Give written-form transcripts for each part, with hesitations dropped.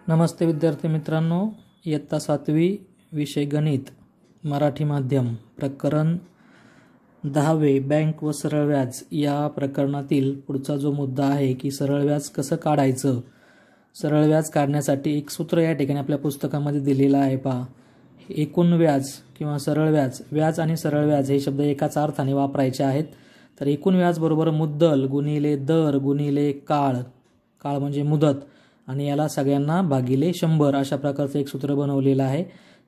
नमस्ते विद्यार्थी मित्रांनो, इयत्ता 7वी विषय गणित मराठी माध्यम प्रकरण 10वे बँक व सरळ व्याज या प्रकरणातील पुढचा जो मुद्दा आहे की सरळ व्याज कसं काढायचं। सरळ व्याज काढण्यासाठी एक सूत्र या ठिकाणी आपल्या पुस्तकामध्ये दिलेलं आहे। पहा, एकूण व्याज किंवा सरळ व्याज, व्याज आणि सरळ व्याज हे शब्द एकाच अर्थाने वापरायचे आहेत। तर एकूण व्याज बरोबर मुद्दल गुणिले दर गुणिले काळ, काळ म्हणजे मुदत, आणि याला सगळ्यांना भागिले 100 अशा प्रकारचं एक सूत्र बनवलेलं आहे।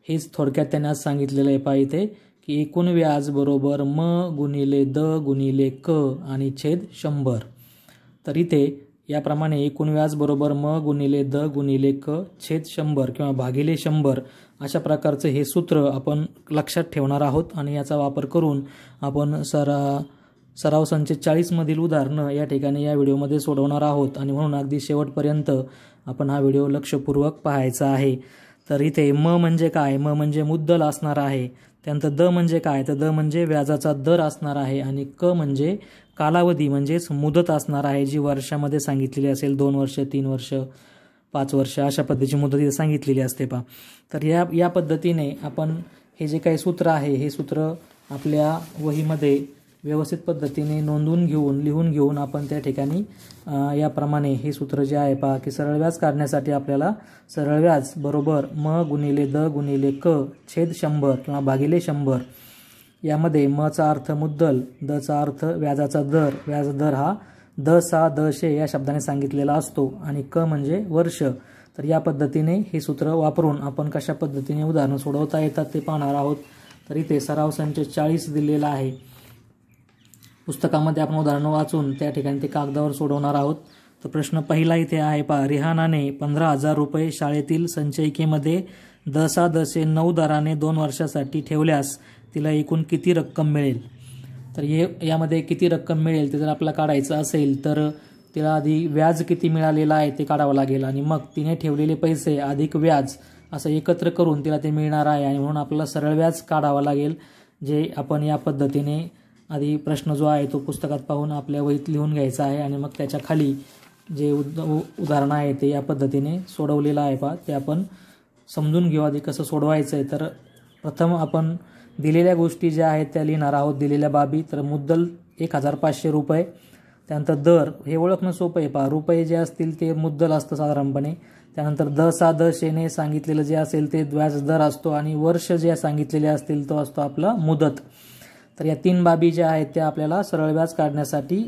हेच थोडक्यात त्यांनी आज सांगितलेलं आहे। पहा इथे की एकूण व्याज बरोबर म गुणिले द गुणिले क आणि छेद 100। तर इथे याप्रमाणे एकूण व्याज बरोबर म गुणिले द गुणिले क छेद 100 किंवा भागिले 100 अशा प्रकारचे हे सूत्र आपण लक्षात ठेवणार आहोत आणि याचा वापर करून आपण सराव संच 40 मधील उदाहरणं या ठिकाणी या व्हिडिओमध्ये सोडवणार आहोत आणि म्हणून अगदी शेवटपर्यंत आपण हा व्हिडिओ लक्षपूर्वक पाहायचा आहे। तर इथे म म्हणजे काय? म म्हणजे मुद्दल असणार आहे। त्यानंतर द म्हणजे काय? तर द म्हणजे व्याजाचा दर असणार आहे आणि क म्हणजे कालावधी म्हणजेच मुदत असणार आहे, जी वर्षामध्ये सांगितलेली असेल। 2 वर्ष, 3 वर्ष, 5 वर्ष अशा पद्धतीची मुदत इथे सांगितलेली असते। पहा, तर या पद्धतीने आपण हे जे काही सूत्र आहे हे सूत्र आपल्या वहीमध्ये व्यवस्थित पद्धतीने लिहून घेऊन आपण त्या ठिकाणी याप्रमाणे हे सूत्र जे आहे पहा की सरळ व्याज काढण्यासाठी आपल्याला सरळ व्याज बरोबर म गुणिले द गुणिले क छेद 100 किंवा भागिले 100। यामध्ये म चा अर्थ मुद्दल, द चा अर्थ व्याजाचा दर, व्याज दर हा द सा द शे या शब्दाने सांगितलेला असतो आणि क म्हणजे वर्ष। तर या पद्धतीने हे सूत्र वापरून आपण कशा पद्धतीने उदाहरण सोडवता येतात ते पाहणार आहोत। तर इथे सराव संच 40 दिलेला आहे। पुस्तकामध्ये आपण उदाहरण वाचून त्या ठिकाणी ते कागदावर सोडवणार आहोत। तर प्रश्न पहिला इथे आहे पहा, रिहानाने 15,000 रुपये शाळेतील संचयिकेमध्ये दसा दसे 9 दराने 2 वर्षासाठी ठेवल्यास तिला एकूण किती रक्कम मिळेल। तर यामध्ये किती रक्कम मिळेल ते जर आपल्याला काढायचं असेल तर तिला आधी व्याज किती मिळालेलं आहे ते काढावं लागेल आणि मग तिने ठेवलेले पैसे अधिक व्याज असं एकत्र करून तिला ते मिळणार आहे आणि म्हणून आपल्याला सरळ व्याज काढावं लागेल, जे आपण या पद्धतीने आधी प्रश्न जो आहे तो पुस्तकात पाहून आपल्या वहीत लिहून घ्यायचा आहे आणि मग त्याच्या खाली जे उदाहरण आहे ते या पद्धतीने सोडवलेलं आहे पहा, ते आपण समजून घेऊ आधी कसं सोडवायचं आहे। तर प्रथम आपण दिलेल्या गोष्टी ज्या आहेत त्या लिहिणार आहोत, दिलेल्या बाबी। तर मुद्दल 1500 रुपये, त्यानंतर दर हे ओळखणं सोपं आहे पहा, रुपये जे असतील ते मुद्दल असतं साधारणपणे। त्यानंतर द सा द शेने सांगितलेलं जे असेल ते व्याज दर असतो आणि वर्ष जे सांगितलेले असतील तो असतो आपला मुदत। तर या 3 बाबी ज्या आहेत त्या आपल्याला सरळ व्याज काढण्यासाठी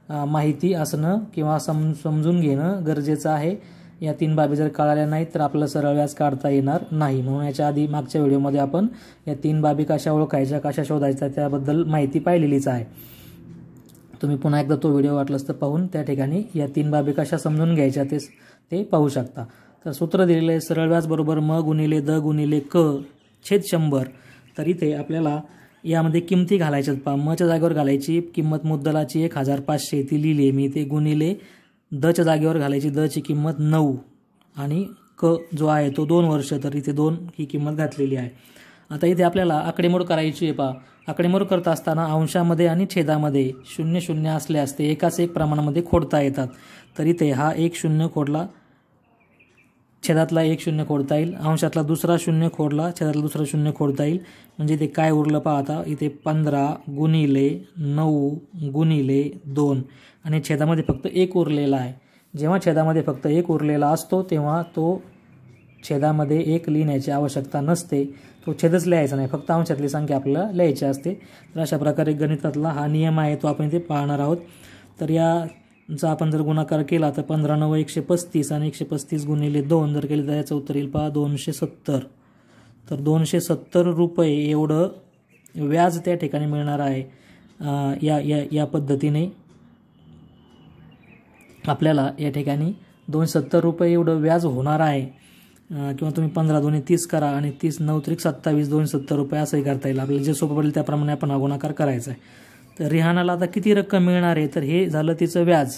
माहिती असणं किंवा समजून घेणं गरजेचं आहे। या 3 बाबी जर कळाल्या नाहीत तर आपल्याला सरळ व्याज काढता येणार नाही। म्हणून याच्या आधी मागच्या व्हिडिओमध्ये आपण या 3 बाबी कशा ओळखायच्या, कशा शोधायच्या त्याबद्दल माहिती पाहिलेलीच आहे। तुम्ही पुन्हा एकदा तो व्हिडिओ वाटलास तर पाहून त्या ठिकाणी या 3 बाबी कशा समजून घ्यायच्या ते पाहू शकता। तर सूत्र दिलेलं आहे सरळ व्याज बरोबर म गुणिले द गुणिले क छेद 100। तर इथे आपल्याला यामध्ये किमती घालायच्यात पहा, म च्या जागेवर घालायची किंमत मुद्दलाची 1500 ती लिहिली मी, ते गुणिले द च्या जागेवर घालायची द ची किंमत 9 आणि क जो आहे तो 2 वर्ष, तर इथे 2 ही किंमत घातलेली आहे। आता इथे आपल्याला आकडेमोड करायची आहे पहा। आकडेमोड करत असताना अंशामध्ये आणि छेदामध्ये 0 0 असल्यास ते एकाच एक प्रमाणामध्ये खोडता येतात। तर इथे हा 1 0 खोडला, छेदातला 1 0 खोडता येईल, अंशातला दुसरा 0 खोडला, छेदातला दुसरा 0 खोडता येईल। म्हणजे ते काय उरलं पहा आता इथे 15 गुणिले 9 गुणिले 2 आणि छेदामध्ये फक्त 1 उरलेला आहे। जेव्हा छेदामध्ये फक्त 1 उरलेला असतो तेव्हा तो छेदामध्ये 1 लिहिण्याची आवश्यकता नसते, तो छेदच लिहायचा नाही, फक्त अंशातली संख्या आपल्याला लिहायची असते। तर अशा प्रकारे गणितातला हा नियम आहे तो आपण इथे पाहणार आहोत। तर याचा आपण जर गुणाकार केला तर 15 9 135 आणि 135 गुणिले 2 जर केले तर याचं उत्तर येईल पहा 270। तर 270 रुपये एवढं व्याज त्या ठिकाणी मिळणार आहे। या पद्धतीने आपल्याला या ठिकाणी 270 रुपये एवढं व्याज होणार आहे। किंवा तुम्ही 15 2 30 करा आणि 30 9 त्रिक 27 270 रुपये असंही करता येईल। आपल्याला जे सोपं पडेल त्याप्रमाणे आपण हा गुणाकार करायचा आहे। तर रिहानाला आता किती रक्कम मिळणार आहे, तर हे झालं तिचं व्याज,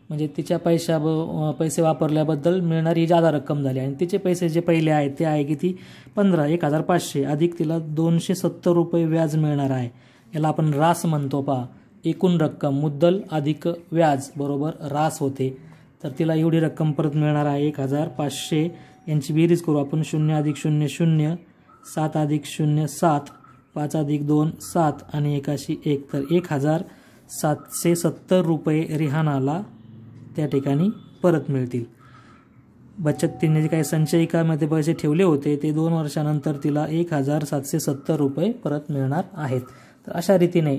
म्हणजे तिच्या पैसे वापरल्याबद्दल मिळणारी जादा रक्कम झाली आणि तिचे पैसे जे पहिले आहेत ते आहे किती 15,1500 अधिक तिला 270 रुपये व्याज मिळणार आहे। याला आपण रास म्हणतो पहा। एकूण रक्कम मुद्दल अधिक व्याज बरोबर रास होते। तर तिला एवढी रक्कम परत मिळणार आहे 1500. यांची बेरीज करू आपण. 0 + 0 0, 7 + 0 7, 5 + 2 7 आणि 1 1. तर 1770 रुपये रिहानाला त्या ठिकाणी परत मिळतील. बचत तिने जे काही संचयिकामध्ये पैसे ठेवले होते ते 2 वर्षानंतर तिला 1770 रुपये परत मिळणार आहेत. तर अशा रीतीने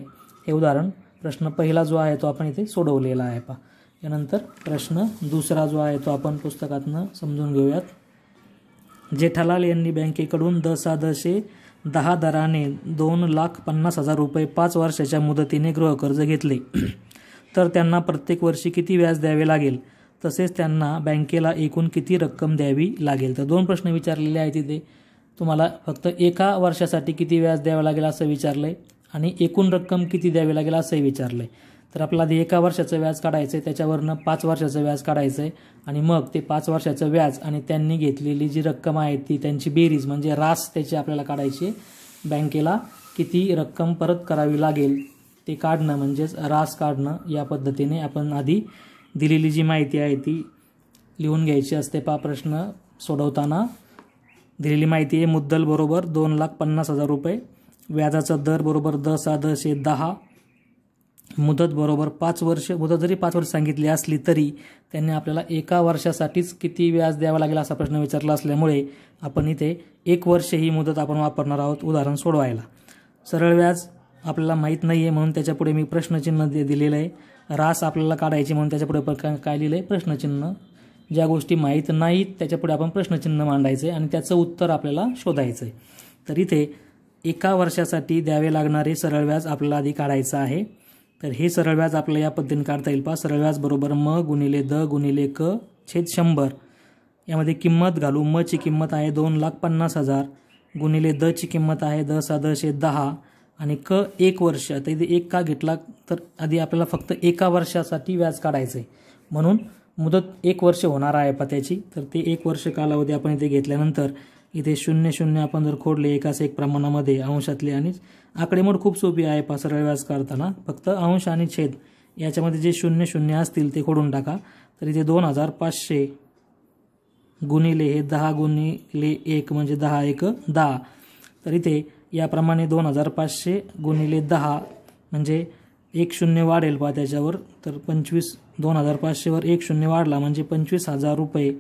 हे उदाहरण प्रश्न पहिला जो आहे तो आपण इथे सोडवलेला आहे पहा. यानंतर प्रश्न दुसरा जो आहे तो आपण पुस्तकातनं समजून घेऊयात. जेठालाल यांनी बँकेकडून दशांशे 10 दराने 2,50,000 रुपये 5 वर्षाच्या मुदतीने गृहकर्ज घेतले. तर त्यांना प्रत्येक वर्षी किती व्याज द्यावे लागेल, तसेच त्यांना बँकेला एकूण किती रक्कम द्यावी लागेल. तर 2 प्रश्न विचारलेले आहेत तिथे. तुम्हाला फक्त एका वर्षासाठी किती व्याज द्यावं लागेल असं विचारलं आहे आणि एकूण रक्कम किती द्यावी लागेल असंही विचारलं आहे. तर आपल्याला आधी एका वर्षाचं व्याज काढायचं आहे, त्याच्यावरनं 5 वर्षाचं व्याज काढायचं आहे आणि मग ते 5 वर्षाचं व्याज आणि त्यांनी घेतलेली जी रक्कम आहे ती त्यांची बेरीज म्हणजे रास त्याची आपल्याला काढायची. बँकेला किती रक्कम परत करावी लागेल ते काढणं म्हणजेच रास काढणं. या पद्धतीने आपण आधी दिलेली जी माहिती आहे ती लिहून घ्यायची असते. पहा प्रश्न सोडवताना दिलेली माहिती आहे. मुद्दल बरोबर 2,50,000 रुपये, व्याजाचा दर बरोबर 10,10, मुदत बरोबर 5 वर्ष. मुदत जरी 5 वर्ष सांगितली असली तरी त्यांनी आपल्याला एका वर्षासाठीच किती व्याज द्यावा लागेल असा प्रश्न विचारला असल्यामुळे आपण इथे 1 वर्ष ही मुदत आपण वापरणार आहोत उदाहरण सोडवायला. सरळ व्याज आपल्याला माहीत नाही आहे म्हणून त्याच्यापुढे मी प्रश्नचिन्ह दिलेलं आहे. रास आपल्याला काढायची म्हणून त्याच्यापुढे काय लिहिलं आहे प्रश्नचिन्ह. ज्या गोष्टी माहीत नाहीत त्याच्यापुढे आपण प्रश्नचिन्ह मांडायचं आहे आणि त्याचं उत्तर आपल्याला शोधायचं आहे. तर इथे एका वर्षासाठी द्यावे लागणारे सरळ व्याज आपल्याला आधी काढायचं आहे. तर हे सरळ व्याज आपल्याला या पद्धतीने काढता येईल. पहा सरळ व्याज बरोबर म गुणिले द गुणिले क छेद 100. यामध्ये किंमत घालू. म ची किंमत आहे 2,50,000 गुणिले द ची किंमत आहे 10,10 आणि क 1 वर्ष. आता इथे 1 का घेतला तर आधी आपल्याला फक्त एका वर्षासाठी व्याज काढायचं आहे म्हणून मुदत 1 वर्ष होणार आहे पहा त्याची. तर ते 1 वर्ष कालावधी आपण इथे घेतल्यानंतर इथे 0 0 आपण जर खोडले एकाच एक प्रमाणामध्ये अंशातले आणि आकडेमोड खूप सोपी आहे पहा सरळ व्याज काढताना. फक्त अंश आणि छेद याच्यामध्ये जे 0 0 असतील ते खोडून टाका. तर इथे 2,500 गुणिले हे 10 गुणिले 1 म्हणजे 10 1 10. तर इथे याप्रमाणे 2,500 गुणिले 10 म्हणजे 1 0 वाढेल पहा त्याच्यावर. तर 2,500 वर 1 0 वाढला म्हणजे 25,000 रुपये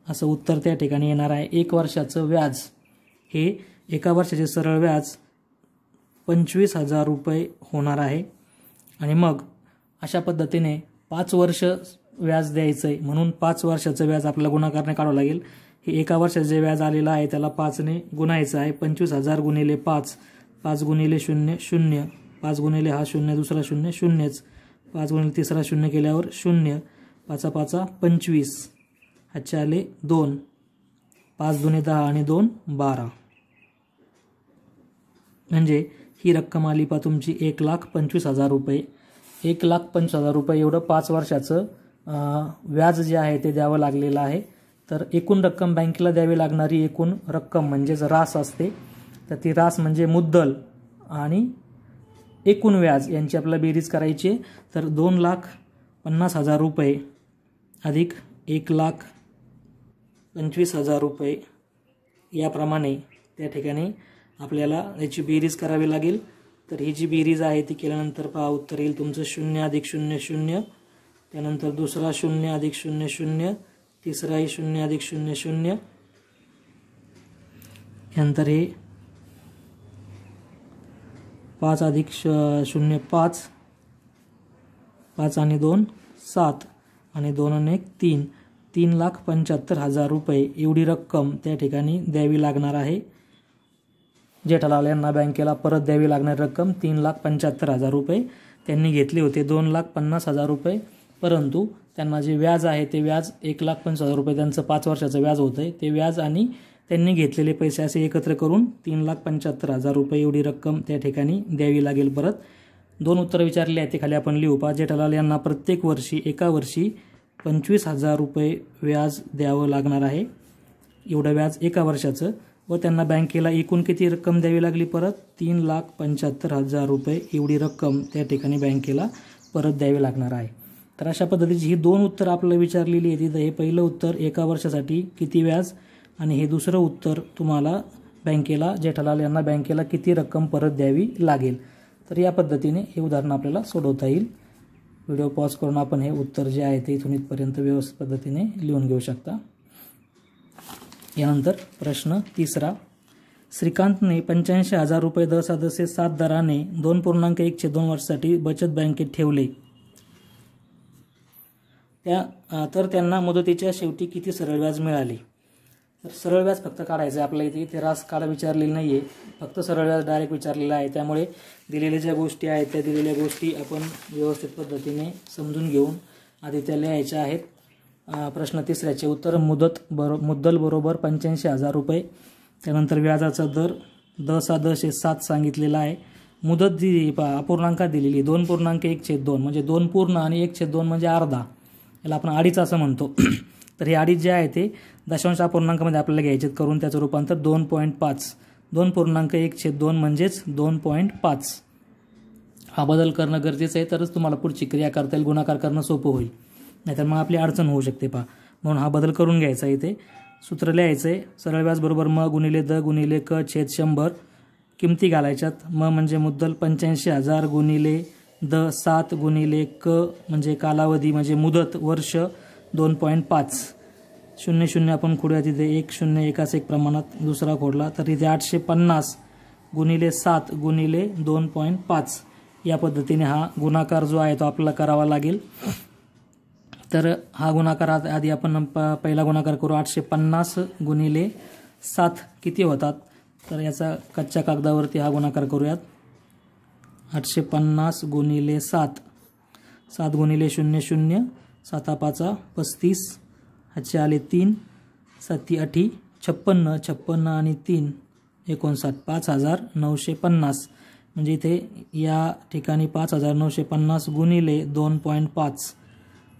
असं उत्तर त्या ठिकाणी येणार आहे. 1 वर्षाचं व्याज हे एका वर्षाचे सरळ व्याज 25,000 रुपये होणार आहे. आणि मग अशा पद्धतीने 5 वर्ष व्याज द्यायचं आहे म्हणून 5 वर्षाचं व्याज आपल्याला गुणाकारने काढावं लागेल. हे एका वर्षाचं जे व्याज आलेलं आहे त्याला 5 ने गुणायचं आहे. 25,000 गुणिले 5, 5 गुणिले 0 0, 5 गुणिले हा 0 दुसरा 0 0च, 5 गुणिले तिसरा 0 केल्यावर 0, 5 5 25, हातचे आले 2, 5 दुने 10 आणि 2 12. म्हणजे ही रक्कम आली पहा तुमची 1,25,000 रुपये. 1,25,000 रुपये एवढं 5 वर्षाचं व्याज जे आहे ते द्यावं लागलेलं आहे. तर एकूण रक्कम बँकेला द्यावी लागणारी एकूण रक्कम म्हणजेच रास असते. तर ती रास म्हणजे मुद्दल आणि एकूण व्याज यांची आपल्याला बेरीज करायची आहे. तर 2,50,000 रुपये अधिक 1,25,000 रुपये याप्रमाणे त्या ठिकाणी आपल्याला याची बेरीज करावी लागेल. तर ही जी बेरीज आहे ती केल्यानंतर पहा उत्तर येईल तुमचं 0 + 0 0, त्यानंतर दुसरा 0 + 0 0, तिसराही 0 + 0 0, यानंतर हे 5 + 0 5, 5 आणि 2 7 आणि 2 आणि 1 3, 3,75,000 रुपये एवढी रक्कम त्या ठिकाणी द्यावी लागणार आहे. जेठालाल यांना बँकेला परत द्यावी लागणारी रक्कम 3,75,000 रुपये. त्यांनी घेतले होते 2,50,000 रुपये परंतु त्यांना जे व्याज आहे ते व्याज 1,25,000 रुपये त्यांचं 5 वर्षाचं व्याज होतं आहे. ते व्याज आणि त्यांनी घेतलेले पैसे असे एकत्र करून 3,75,000 रुपये एवढी रक्कम त्या ठिकाणी द्यावी लागेल परत. 2 उत्तर विचारले आहेत ते खाली आपण लिहू. पहा जेठालाल यांना प्रत्येक वर्षी एका वर्षी 25,000 रुपये व्याज द्यावं लागणार आहे. एवढं व्याज एका वर्षाचं. व त्यांना बँकेला एकूण किती रक्कम द्यावी लागली परत 3,75,000 रुपये एवढी रक्कम त्या ठिकाणी बँकेला परत द्यावी लागणार आहे. तर अशा पद्धतीची ही दोन उत्तर आपल्याला विचारलेली आहे तिथं. हे पहिलं उत्तर 1 वर्षासाठी किती व्याज आणि हे दुसरं उत्तर तुम्हाला बँकेला जेठालाल यांना बँकेला किती रक्कम परत द्यावी लागेल. तर या पद्धतीने हे उदाहरण आपल्याला सोडवता येईल. व्हिडिओ पॉज करून आपण हे उत्तर जे आहे ते इथून इथपर्यंत व्यवस्थित पद्धतीने लिहून घेऊ शकता. यानंतर प्रश्न तिसरा. श्रीकांतने 85,000 रुपये 10,7 दराने 2.1/2 वर्षासाठी बचत बँकेत ठेवले. तर त्यांना मुदतीच्या शेवटी किती सरळ व्याज मिळाले. तर सरळ व्याज फक्त काढायचं आहे आपल्याला. इथे रास काढा विचारलेलं नाही आहे, फक्त सरळ व्याज डायरेक्ट विचारलेलं आहे. त्यामुळे दिलेल्या ज्या गोष्टी आहेत त्या दिलेल्या गोष्टी आपण व्यवस्थित पद्धतीने समजून घेऊन आधी त्या लिहायच्या आहेत. प्रश्न तिसऱ्याचे उत्तर. मुद्दल बरोबर 85,000 रुपये. त्यानंतर व्याजाचा दर 10,7 सांगितलेला आहे. मुदत जी अपूर्णांकात दिलेली 2.1/2 म्हणजे 2 पूर्ण आणि 1/2 म्हणजे अर्धा, याला आपण अडीच असं म्हणतो. तर हे अडीच जे आहे ते दशांश अपूर्णांकामध्ये आपल्याला घ्यायचे करून त्याचं रूपांतर 2.5 2.1/2 म्हणजेच 2.5. हा बदल करणं गरजेचं आहे, तरच तुम्हाला पुढची क्रिया करता येईल, गुणाकार करणं सोपं होईल, नाहीतर मग आपली अडचण होऊ शकते म्हणून हा बदल करून घ्यायचा. इथे सूत्र लिहायचं आहे. सरळ व्याज बरोबर म गुणिले द गुणिले क छेद 100. किमती घालायच्यात. म म्हणजे मुद्दल 85,000 गुणिले द 7 गुणिले क म्हणजे कालावधी म्हणजे मुदत वर्ष 2.5. 0 आपण खोडूया तिथे 1 0 एकाच एक प्रमाणात दुसरा खोडला तर इथे 850 गुणिले 7 गुणिले 2.5 या पद्धतीने हा गुणाकार जो आहे तो आपल्याला करावा लागेल. तर हा गुणाकार आधी आपण पहिला गुणाकार करू. 850 गुणिले 7 किती होतात, तर याचा कच्च्या कागदावरती हा गुणाकार करूयात. 850 गुणिले 7 7 गुणिले 0 0 7 5 35 हातचे आले 3 7 8 56 56 आणि 3 59 5,950 म्हणजे इथे या ठिकाणी 5,950 गुणिले 2.5.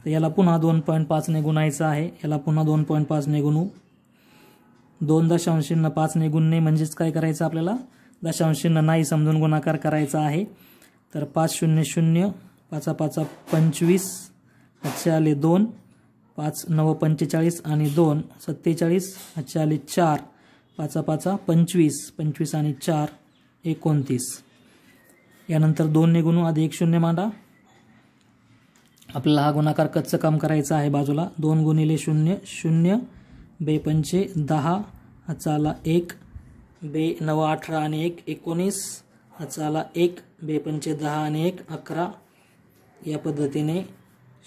तर याला पुन्हा 2.5 ने गुणायचं आहे. याला पुन्हा 2.5 ने गुणू. 2.5 ने गुणणे म्हणजेच काय करायचं आपल्याला, दशांश नाही समजून गुणाकार करायचा आहे. तर 5 0 0 5 5 25 हातचे आले 2 5 9 45 आणि 2 47 हातचे आले 4 5 5 25 25 आणि 4 29. यानंतर 2 ने गुणू. आधी 1 0 मांडा. आपल्याला हा गुणाकार कच्चं काम करायचं आहे बाजूला. 2 गुणिले 0 0 बे 5 10 हातचा आला 1 बे 9 18 आणि 1 19 हातचा आला 1 बे 5 10 आणि 1 11. या पद्धतीने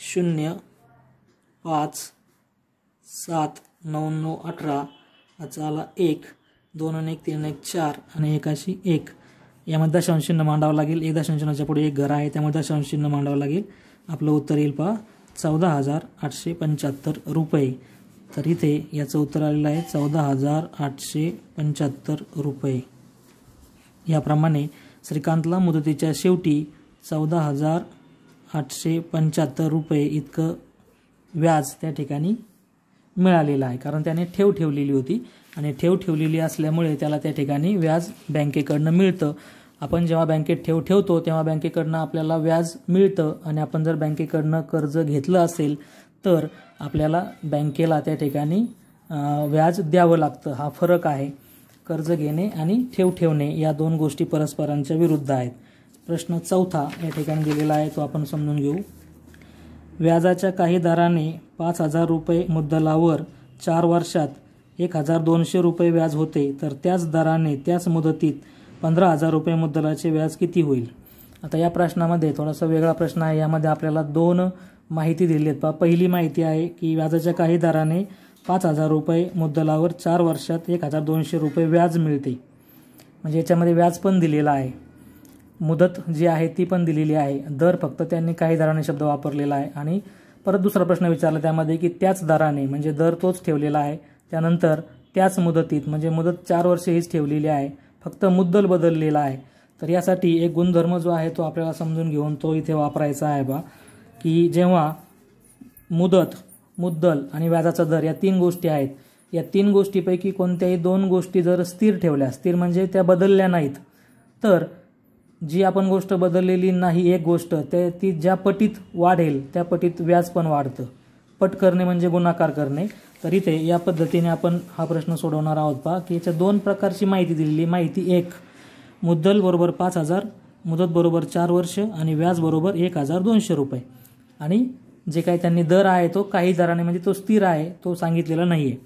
0 5 7 9 9 18 हातचा आला 1 2 आणि 1 3 1 4 आणि 1 अशी 1. यामध्ये दशांश चिन्ह मांडावं लागेल. 1 दशांश चिन्हाच्या पुढे एक घर आहे त्यामुळे दशांश चिन्ह मांडावं लागेल. आपलं उत्तर येईल 14,875 रुपये. तर इथे याचं उत्तर आलेलं आहे 14,875 रुपये. याप्रमाणे श्रीकांतला मुदतीच्या शेवटी 14,875 रुपये इतकं व्याज त्या ठिकाणी मिळालेलं आहे. कारण त्याने ठेव ठेवलेली होती आणि ठेव ठेवलेली असल्यामुळे त्याला त्या ठिकाणी व्याज बँकेकडनं मिळतं. आपण जेव्हा बँकेत ठेव ठेवतो तेव्हा बँकेकडनं आपल्याला व्याज मिळतं आणि आपण जर बँकेकडनं कर्ज घेतलं असेल तर आपल्याला बँकेला त्या ठिकाणी व्याज द्यावं लागतं. हा फरक आहे. कर्ज घेणे आणि ठेव ठेवणे या दोन गोष्टी परस्परांच्या विरुद्ध आहेत. प्रश्न चौथा या ठिकाणी दिलेला आहे तो आपण समजून घेऊ. व्याजाच्या काही दराने 5,000 रुपये मुद्दलावर 4 वर्षात 1,200 रुपये व्याज होते तर त्याच दराने त्याच मुदतीत 15,000 रुपये मुद्दलाचे व्याज किती होईल. आता या प्रश्नामध्ये थोडासा वेगळा प्रश्न आहे. यामध्ये आपल्याला 2 माहिती दिली आहेत. पहिली माहिती आहे की व्याजाच्या काही दराने 5,000 रुपये मुद्दलावर 4 वर्षात 1,200 रुपये व्याज मिळते. म्हणजे याच्यामध्ये व्याज पण दिलेला आहे, मुदत जी आहे ती पण दिलेली आहे, दर फक्त त्यांनी काही दराने शब्द वापरलेला आहे. आणि परत दुसरा प्रश्न विचारला त्यामध्ये की त्याच दराने म्हणजे दर तोच ठेवलेला आहे, त्यानंतर त्याच मुदतीत म्हणजे मुदत 4 वर्षे हीच ठेवलेली आहे, फक्त मुद्दल बदललेला आहे. तर यासाठी एक गुणधर्म जो आहे तो आपल्याला समजून घेऊन तो इथे वापरायचा आहे की जेव्हा मुदत, मुद्दल आणि व्याजाचा दर या 3 गोष्टी आहेत, या 3 गोष्टीपैकी कोणत्याही 2 गोष्टी जर स्थिर ठेवल्या, स्थिर म्हणजे त्या बदलल्या नाहीत, तर जी आपण गोष्ट बदललेली नाही एक गोष्ट ती ज्या पटीत वाढेल त्या पटीत व्याज पण वाढतं. पट करणे म्हणजे गुणाकार करणे. तर इथे या पद्धतीने आपण हा प्रश्न सोडवणार आहोत. पहा की याच्या दोन प्रकारची माहिती दिलेली. माहिती एक, मुद्दल बरोबर 5,000, मुदत बरोबर 4 वर्ष आणि व्याज बरोबर 1,200 रुपये. आणि जे काही त्यांनी दर आहे तो काही दराने म्हणजे तो स्थिर आहे, तो सांगितलेला नाही आहे.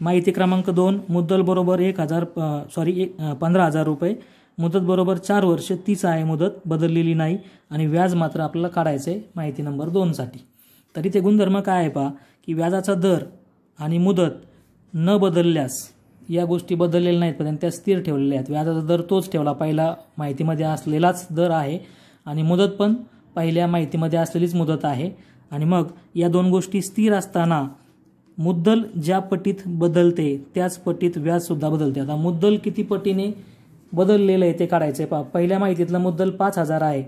माहिती क्रमांक 2, मुद्दल बरोबर 15,000 रुपये, मुदत बरोबर 4 वर्ष, तीच आहे मुदत, बदललेली नाही आणि व्याज मात्र आपल्याला काढायचं आहे माहिती नंबर 2 साठी. तर इथे गुणधर्म काय आहे पहा की व्याजाचा दर आणि मुदत न बदलल्यास, या गोष्टी बदललेल्या नाहीत पण त्या स्थिर ठेवलेल्या आहेत. व्याजाचा दर तोच ठेवला, पहिला माहितीमध्ये असलेलाच दर आहे आणि मुदत पण पहिल्या माहितीमध्ये असलेलीच मुदत आहे. आणि मग या दोन गोष्टी स्थिर असताना मुद्दल ज्या पटीत बदलते त्याच पटीत व्याज सुद्धा बदलते. आता मुद्दल किती पटीने बदललेलं आहे ते काढायचं आहे. पहा पहिल्या माहितीतलं मुद्दल 5,000 आहे,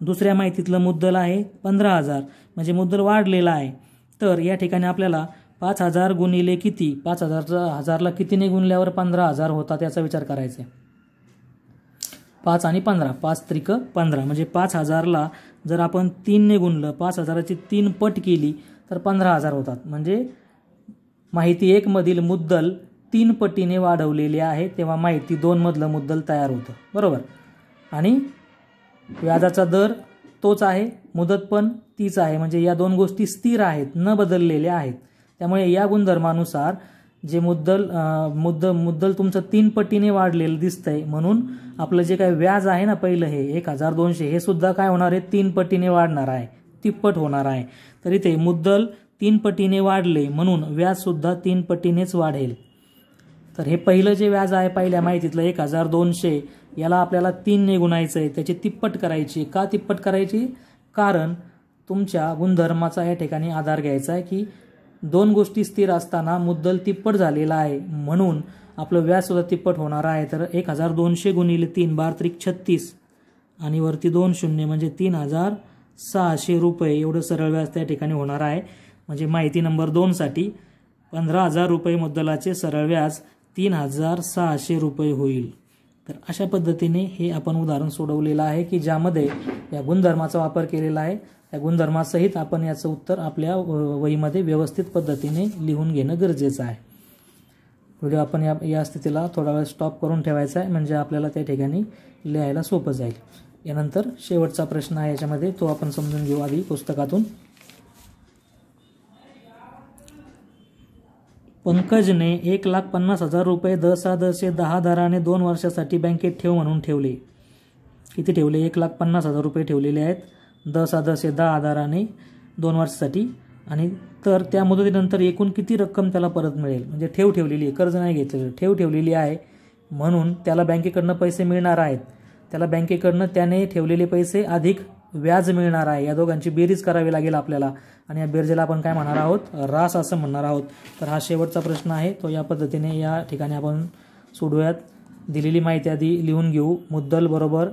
दुसऱ्या माहितीतलं मुद्दल आहे 15,000, म्हणजे मुद्दल वाढलेला आहे. तर या ठिकाणी आपल्याला 5,000 गुणिले किती, 5,000ला कितीने गुणल्यावर 15,000 होता त्याचा विचार करायचा आहे. 5 आणि 15, 5 त्रिक 15, म्हणजे 5,000ला जर आपण 3ने गुणलं, 5,000ची 3 पट केली तर 15,000 होतात. म्हणजे माहिती 1 मधील मुद्दल 3 पटीने वाढवलेले आहे, तेव्हा माहिती 2 मधलं मुद्दल तयार होतं. बरोबर. आणि व्याजाचा दर तोच आहे, मुदत पण तीच आहे, म्हणजे या दोन गोष्टी स्थिर आहेत, न बदललेल्या आहेत. त्यामुळे या गुणधर्मानुसार जे मुद्दल तुमचं 3 पटीने वाढलेलं दिसतंय, म्हणून आपलं जे काही व्याज आहे ना पहिलं हे 1,200, हे सुद्धा काय होणार आहे, 3 पटीने वाढणार आहे, तिप्पट होणार आहे. तर इथे मुद्दल 3 पटीने वाढले म्हणून व्याज सुद्धा 3 पटीनेच वाढेल. तर हे पहिलं जे व्याज आहे पहिल्या माहितीतलं 1,200, याला आपल्याला 3ने गुणायचं आहे, त्याची तिप्पट करायची. का तिप्पट करायची? कारण तुमच्या गुणधर्माचा या ठिकाणी आधार घ्यायचा आहे की दोन गोष्टी स्थिर असताना मुद्दल तिप्पट झालेला आहे म्हणून आपलं व्याज सुद्धा तिप्पट होणार आहे. तर 1,200 गुणिले 3, 12 त्रिक 36 आणि वरती 2 शून्य म्हणजे 3,600 रुपये एवढं सरळ व्याज त्या ठिकाणी होणार आहे. म्हणजे माहिती नंबर 2 साठी 15,000 रुपये मुद्दलाचे सरळ व्याज 3,600 रुपये होईल. तर अशा पद्धतीने हे आपण उदाहरण सोडवलेलं आहे की ज्यामध्ये या गुणधर्माचा वापर केलेला आहे. त्या गुणधर्मासहित आपण याचं उत्तर आपल्या वहीमध्ये व्यवस्थित पद्धतीने लिहून घेणं गरजेचं आहे. व्हिडिओ आपण या स्थितीला थोडा वेळ स्टॉप करून ठेवायचा आहे, म्हणजे आपल्याला त्या ठिकाणी लिहायला सोपं जाईल. यानंतर शेवटचा प्रश्न आहे याच्यामध्ये, तो आपण समजून घेऊ आधी पुस्तकातून. पंकजने 1,50,000 रुपये 10 दराने 2 वर्षासाठी बँकेत ठेव म्हणून ठेवले. किती ठेवले? 1,50,000 रुपये ठेवलेले आहेत 10 दराने 2 वर्षासाठी. आणि तर त्या मुदतीनंतर एकूण किती रक्कम त्याला परत मिळेल? म्हणजे ठेव ठेवलेली आहे, कर्ज नाही घेतलेलं, ठेव ठेवलेली आहे म्हणून त्याला बँकेकडनं पैसे मिळणार आहेत. त्याला बँकेकडनं त्याने ठेवलेले पैसे अधिक व्याज मिळणार आहे. या दोघांची बेरीज करावी लागेल आपल्याला आणि या बेरजेला आपण काय म्हणणार आहोत? रास असं म्हणणार आहोत. तर हा शेवटचा प्रश्न आहे, तो या पद्धतीने या ठिकाणी आपण सोडूयात. दिलेली माहिती आधी लिहून घेऊ. मुद्दल बरोबर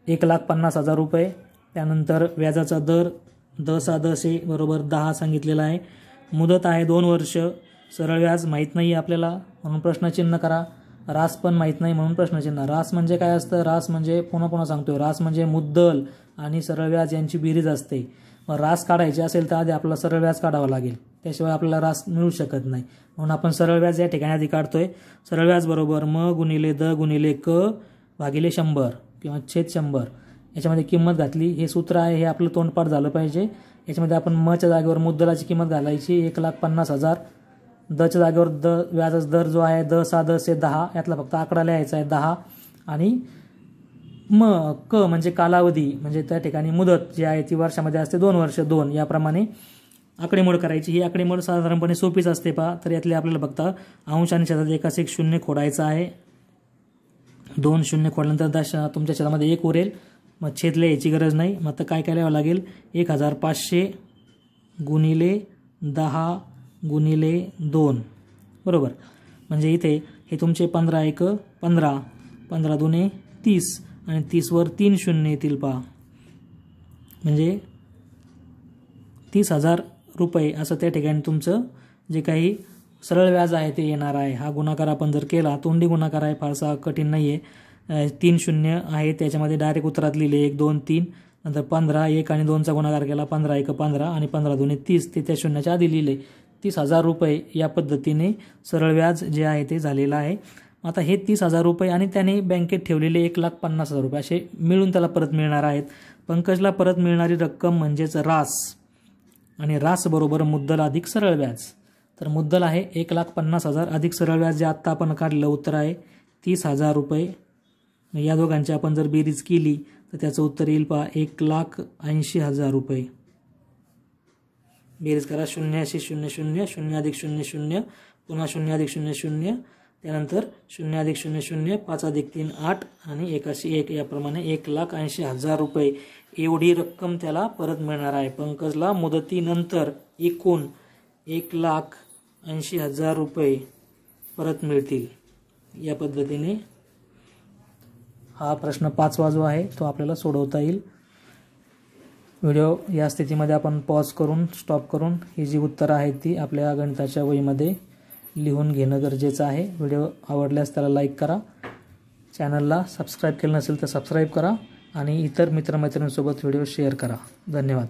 1,50,000 रुपये, त्यानंतर व्याजाचा दर 10 बरोबर 10 सांगितलेला आहे. मुदत आहे 2 वर्ष, सरळ व्याज माहीत नाही आपल्याला म्हणून प्रश्नचिन्ह करा. रास पण माहीत नाही म्हणून प्रश्नचिन्ह. रास म्हणजे काय असतं? रास म्हणजे पुन्हा सांगतोय, रास म्हणजे मुद्दल आणि सरळ व्याज यांची बेरीज असते. मग रास काढायची असेल तर आधी आपल्याला सरळ व्याज काढावं लागेल, त्याशिवाय आपल्याला रास मिळू शकत नाही. म्हणून आपण सरळ व्याज या ठिकाणी आधी काढतोय. सरळ व्याज बरोबर म गुणिले द गुणिले क भागिले 100 किंवा छेद 100. याच्यामध्ये किंमत घातली, हे सूत्र आहे, हे आपलं तोंडपाठ झालं पाहिजे. याच्यामध्ये आपण मच्या जागेवर मुद्दलाची किंमत घालायची 1,50,000, दच्या जागेवर व्याजाचा दर जो आहे 10 यातला फक्त आकडा लिहायचा आहे 10 आणि क म्हणजे कालावधी, म्हणजे त्या ठिकाणी मुदत जी आहे ती वर्षामध्ये असते 2 वर्ष 2, याप्रमाणे आकडेमोड करायची. ही आकडेमोड साधारणपणे सोपीच असते पहा. तर यातले आपल्याला फक्त अंश आणि छेदात एकास एक शून्य खोडायचं आहे. 2 शून्य खोडल्यानंतर तुमच्या छेदामध्ये 1 उरेल, मग छेद लिहायची गरज नाही. मग आता काय लिहावं लागेल? 1,500 गुणिले 10 गुणिले 2 बरोबर. म्हणजे इथे हे तुमचे 15 1 15, 15 2 30 आणि 30 वर 3 शून्य येतील पहा. म्हणजे 30,000 रुपये असं त्या ठिकाणी तुमचं जे काही सरळ व्याज आहे ते येणार आहे. हा गुणाकार आपण जर केला, तोंडी गुणाकार आहे, फारसा कठीण नाही आहे. 3 शून्य आहे त्याच्यामध्ये डायरेक्ट उत्तरात लिहिले 1 2 3, नंतर 15, 1 आणि 2चा गुणाकार केला 15 1 15 आणि 15 2 30, ते त्या शून्याच्या आधी लिहिले 30,000 रुपये. या पद्धतीने सरळ व्याज जे आहे ते झालेलं आहे. आता हे 30,000 रुपये आणि त्याने बँकेत ठेवलेले 1,50,000 रुपये असे मिळून त्याला परत मिळणार आहेत. पंकजला परत मिळणारी रक्कम म्हणजेच रास, आणि रास बरोबर मुद्दल अधिक सरळ व्याज. तर मुद्दल आहे 1,50,000 अधिक सरळ व्याज जे आत्ता आपण काढलं उत्तर आहे 30,000 रुपये. या दोघांची आपण जर बेरीज केली तर त्याचं उत्तर येईल पहा 1,80,000 रुपये. बेरीज करा 0 0 0 0 0 अधिक 0 0 पुन्हा 0 अधिक 0 0 त्यानंतर 0 अधिक 0 0 5 अधिक 3 8 आणि 1 याप्रमाणे 1,80,000 रुपये एवढी रक्कम त्याला परत मिळणार आहे. पंकजला मुदतीनंतर एकूण 1,80,000 रुपये परत मिळतील. या पद्धतीने हा प्रश्न 5वा जो आहे तो आपल्याला सोडवता येईल. व्हिडिओ या स्थितीमध्ये आपण पॉज करून स्टॉप करून ही जी उत्तरं आहेत ती आपल्या गणिताच्या वहीमध्ये लिहून घेणं गरजेचं आहे. व्हिडिओ आवडल्यास त्याला लाईक करा, चॅनलला सबस्क्राईब केलं नसेल तर सबस्क्राईब करा आणि इतर मित्रमैत्रिणींसोबत व्हिडिओ शेअर करा. धन्यवाद.